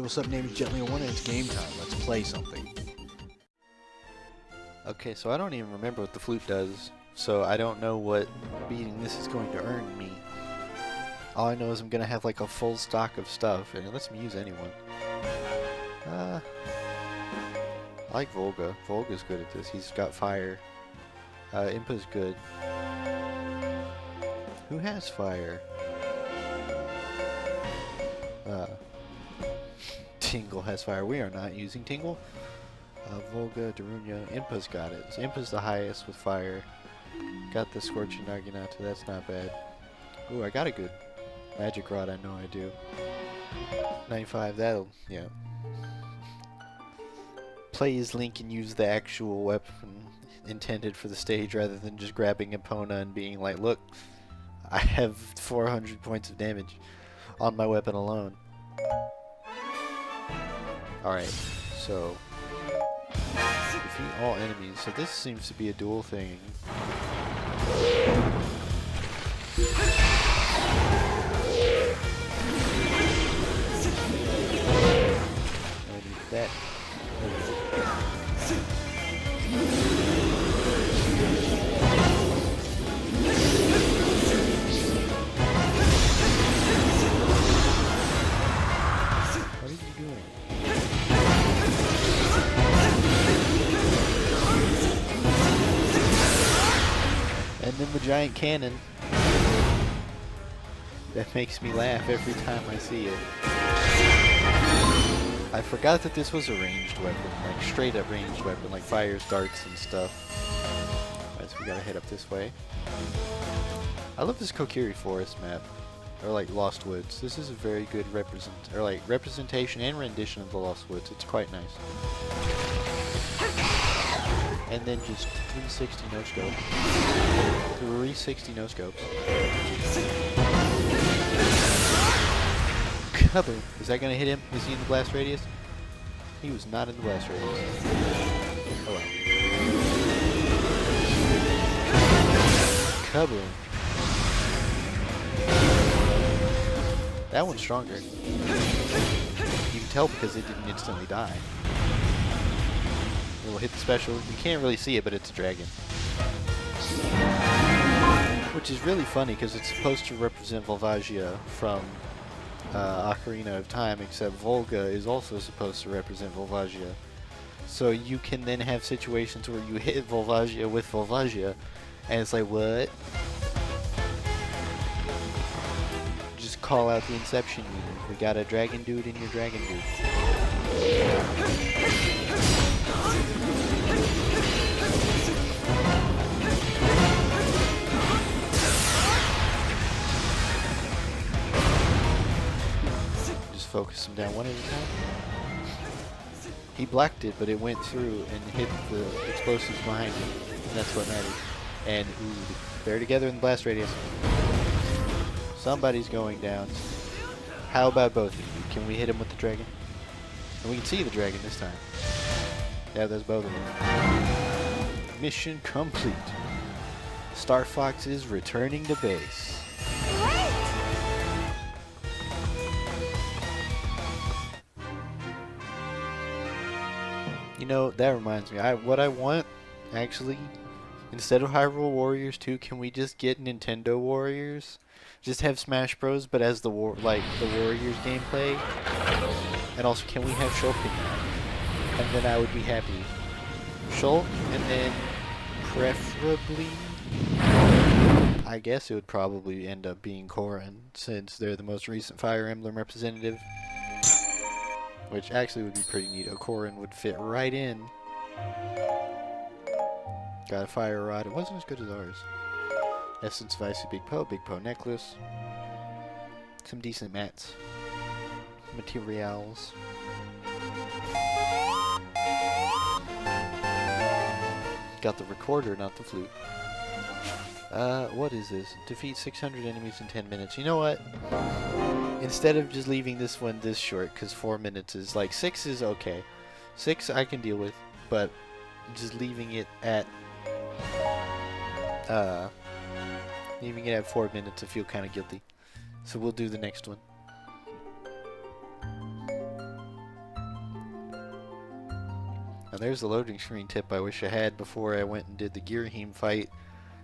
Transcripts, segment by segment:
what's up? Name is Gently on One, and it's game time. Let's play something. Okay, so I don't even remember what the flute does, so I don't know what beating this is going to earn me. All I know is I'm going to have like a full stock of stuff, and it lets me use anyone. I like Volga. Volga's good at this. He's got fire. Impa's good. Who has fire? Tingle has fire. We are not using Tingle. Volga, Darunia, Impa's got it. So Impa's the highest with fire. Got the Scorching Naginata, that's not bad. Ooh, I got a good Magic Rod, I know I do. 95, that'll, yeah. Play as Link and use the actual weapon intended for the stage rather than just grabbing Epona and being like, look, I have 400 points of damage on my weapon alone. Alright, so defeat all enemies. So this seems to be a dual thing. I need that. What are you doing? And then the giant cannon. That makes me laugh every time I see it. I forgot that this was a ranged weapon, like straight up ranged weapon, like fires, darts, and stuff. Alright, so we gotta head up this way. I love this Kokiri Forest map, or like Lost Woods. This is a very good representation and rendition of the Lost Woods. It's quite nice. And then just 360 no scope. 360 no scopes. Kaboom. Is that gonna hit him? Is he in the blast radius? He was not in the blast radius. Oh well. Kaboom. That one's stronger. You can tell because it didn't instantly die. It will hit the special. You can't really see it, but it's a dragon. Which is really funny because it's supposed to represent Volvagia from Ocarina of Time, except Volga is also supposed to represent Volvagia. So you can then have situations where you hit Volvagia with Volvagia, and it's like, what? Just call out the Inception meter. We got a dragon dude in your dragon dude. Focus him down one at a time. He blocked it, but it went through and hit the explosives behind him. And that's what mattered. And ooh, they're together in the blast radius. Somebody's going down. How about both of you? Can we hit him with the dragon? And we can see the dragon this time. Yeah, there's both of them. Mission complete. Star Fox is returning to base. You know, that reminds me. What I want, actually, instead of Hyrule Warriors 2, can we just get Nintendo Warriors? Just have Smash Bros, but as the Warriors gameplay. And also, can we have Shulk in that? And then I would be happy. Shulk, and then preferably, I guess it would probably end up being Corrin, since they're the most recent Fire Emblem representative. Which actually would be pretty neat. A Corrin would fit right in. Got a fire rod. It wasn't as good as ours. Essence of Icy Big Poe necklace. Some decent mats. Materials. Got the recorder, not the flute. What is this? Defeat 600 enemies in 10 minutes. You know what? Instead of just leaving this one this short, because 4 minutes is like, 6 is okay. 6 I can deal with, but just leaving it at 4 minutes I feel kind of guilty. So we'll do the next one. And there's the loading screen tip I wish I had before I went and did the Girahim fight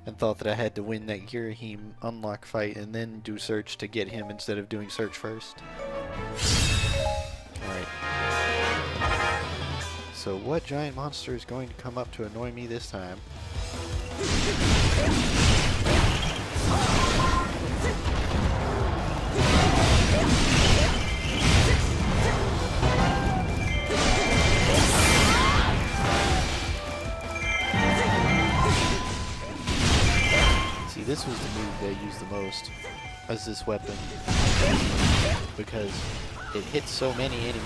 and thought that I had to win that Girahim unlock fight and then do search to get him instead of doing search first. Alright. So what giant monster is going to come up to annoy me this time? See, this was the move that I used the most as this weapon because it hits so many enemies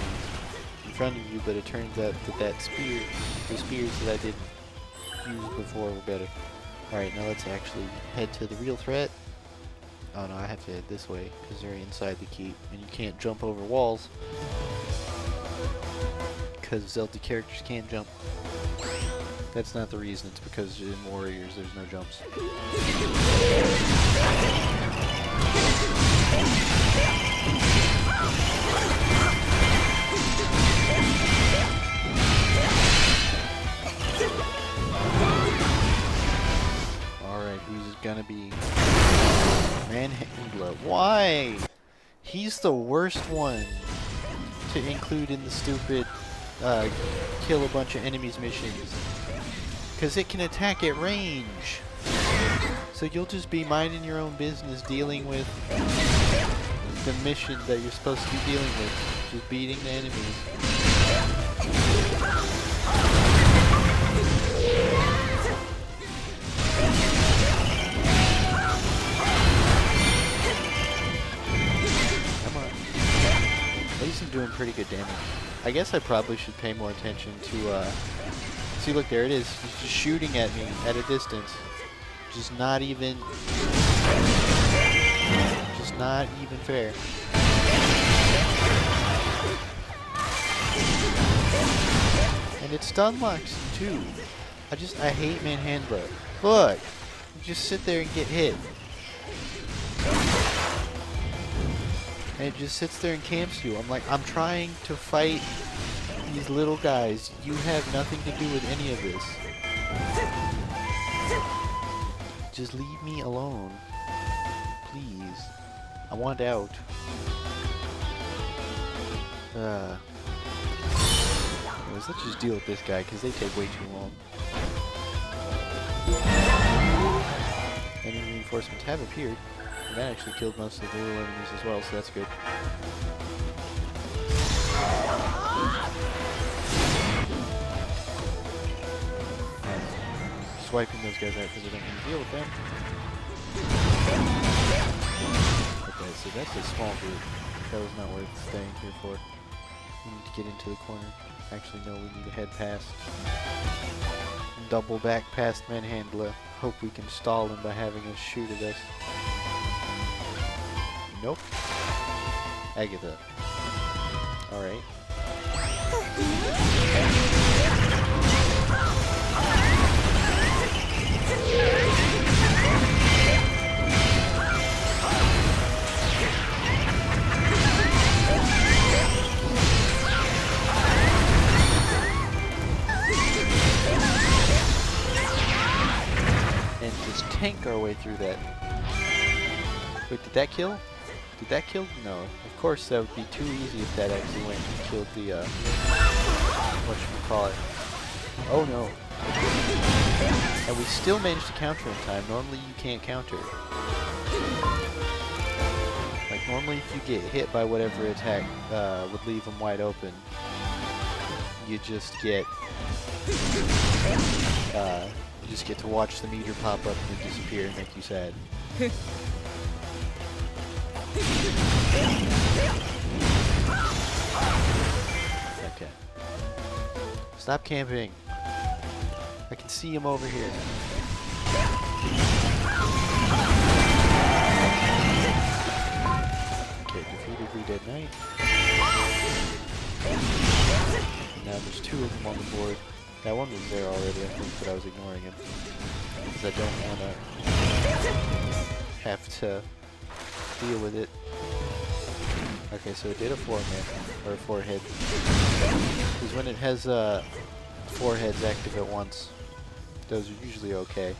in front of you, but it turns out that the spears that I didn't use before were better. Alright, now let's actually head to the real threat. Oh no, I have to head this way because they're inside the keep and you can't jump over walls because Zelda characters can't jump. That's not the reason, it's because in Warriors there's no jumps. Alright, who's it gonna be? Manhandla. Why? He's the worst one to include in the stupid kill a bunch of enemies missions. Because it can attack at range. So you'll just be minding your own business dealing with the mission that you're supposed to be dealing with. Just beating the enemies. Come on. At least I'm doing pretty good damage. I guess I probably should pay more attention to see, look, there it is. He's just shooting at me at a distance. Just not even fair. And it stun locks too. I hate Manhandla. Look, you just sit there and get hit. And it just sits there and camps you. I'm like, I'm trying to fight these little guys. You have nothing to do with any of this. Just leave me alone. Please. I want out. Anyways, let's just deal with this guy because they take way too long. Enemy reinforcements have appeared. And that actually killed most of the little enemies as well, so that's good. Swiping those guys out because I don't want to deal with them. Okay, so that's a small group. That was not worth staying here for. We need to get into the corner. Actually, no, we need to head past. Double back past Manhandla. Hope we can stall him by having us shoot at us. Nope. Agatha. Alright. And just tank our way through that. Wait, did that kill? Did that kill? No. Of course, that would be too easy if that actually went and killed the, whatchamacallit. Oh no. And we still managed to counter in time. Normally you can't counter. Like, normally if you get hit by whatever attack would leave them wide open, you just get to watch the meter pop up and then disappear and make you sad. Okay. Stop camping. I can see him over here. Okay, defeated Dead Knight. And now there's two of them on the board. That one was there already, I think, but I was ignoring him. Because I don't want to have to deal with it. Okay, so it did a 4-man, or a 4-hit. Because when it has 4 heads active at once. Those are usually okay.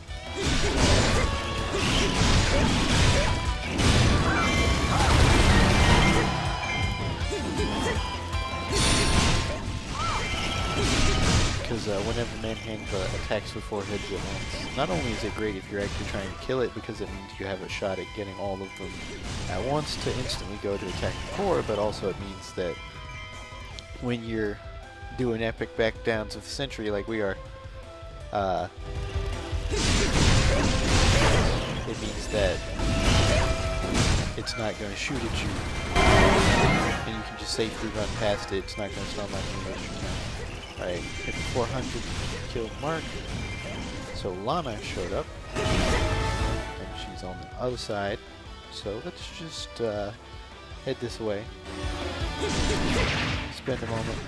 Because whenever Manhandla attacks with 4 heads at once, not only is it great if you're actually trying to kill it because it means you have a shot at getting all of them at once to instantly go to attack the core, but also it means that when you're doing epic backdowns of the century like we are, it means that it's not going to shoot at you, and you can just safely run past it. It's not going to stun like you most of the time. Alright, hit the 400 kill mark. So Lana showed up, and she's on the other side. So let's just head this way. Spend a moment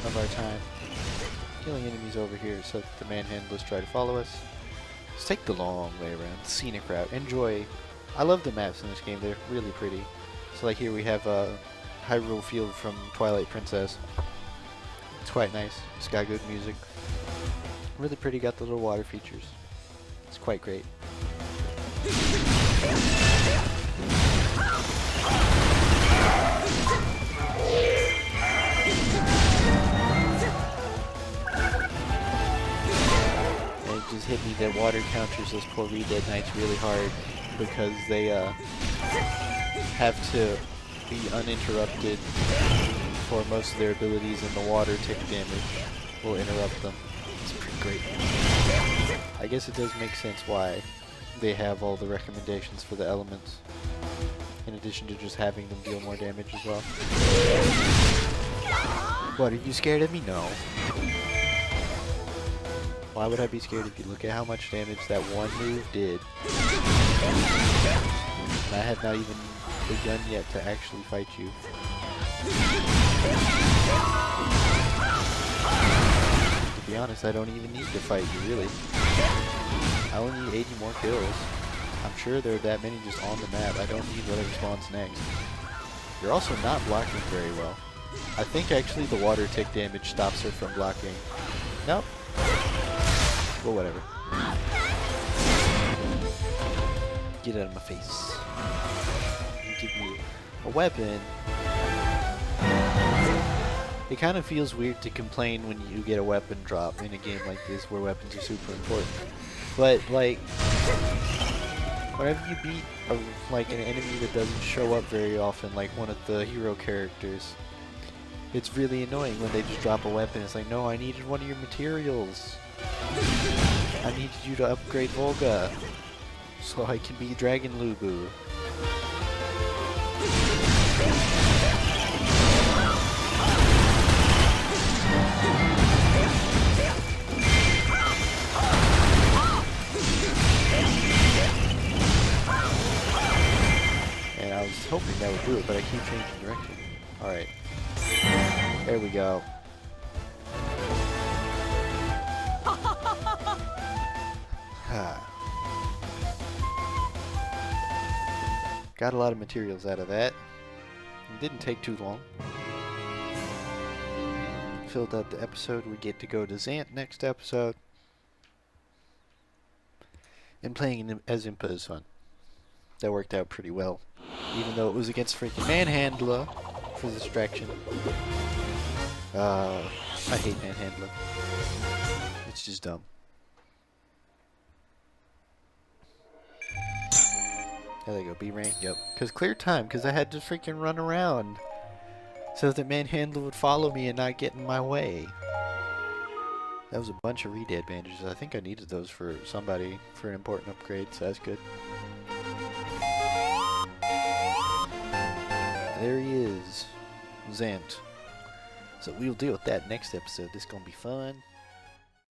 of our time killing enemies over here so that the Manhandlers try to follow us. Let's take the long way around, the scenic route. Enjoy. I love the maps in this game, they're really pretty. So like here we have Hyrule Field from Twilight Princess. It's quite nice. It's got good music. Really pretty, got the little water features. It's quite great. And it just hit me that water counters those poor Re-Dead Knights really hard because they have to be uninterrupted for most of their abilities, and the water tick damage will interrupt them. It's pretty great. I guess it does make sense why they have all the recommendations for the elements, in addition to just having them deal more damage as well. What, are you scared of me? No. Why would I be scared if you look at how much damage that one move did? And I have not even begun yet to actually fight you. To be honest, I don't even need to fight you, really. I only need 80 more kills. I'm sure there are that many just on the map. I don't need whatever spawns next. You're also not blocking very well. I think actually the water tick damage stops her from blocking. Nope. Well, whatever. Get out of my face. You give me a weapon. It kind of feels weird to complain when you get a weapon drop in a game like this where weapons are super important. But, like, whenever you beat like an enemy that doesn't show up very often, like one of the hero characters, it's really annoying when they just drop a weapon. It's like, no, I needed one of your materials. I needed you to upgrade Volga so I can be Dragon Lubu. And I was hoping that would do it, but I keep changing direction. Alright. There we go. Got a lot of materials out of that. It didn't take too long. Filled out the episode. We get to go to Zant next episode. And playing as Impa is fun. That worked out pretty well. Even though it was against freaking Manhandla for the distraction. I hate Manhandla. It's just dumb. There they go, B rank, yep. Because clear time, because I had to freaking run around so that Manhandla would follow me and not get in my way. That was a bunch of Re-Dead bandages. I think I needed those for somebody for an important upgrade, so that's good. There he is, Zant. So we'll deal with that next episode. This is gonna be fun.